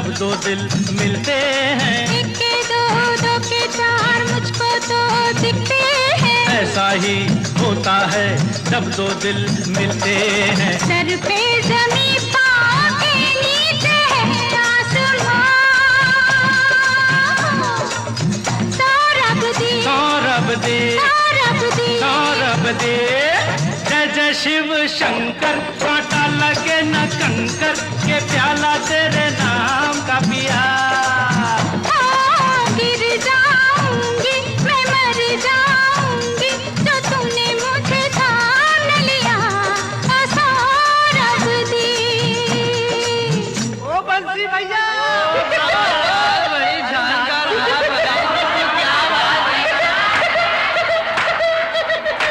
जब दो दिल मिलते हैं। एक के दो, दो के चार, मुझको तो दिखते हैं। ऐसा ही होता है जब दो दिल मिलते हैं। सर पे ज़मीं, पाँव के नीचे है आसमां। सौरभ दे, सौरभ दे, सौरभ दे, सौरभ दे। जय जय शिव शंकर।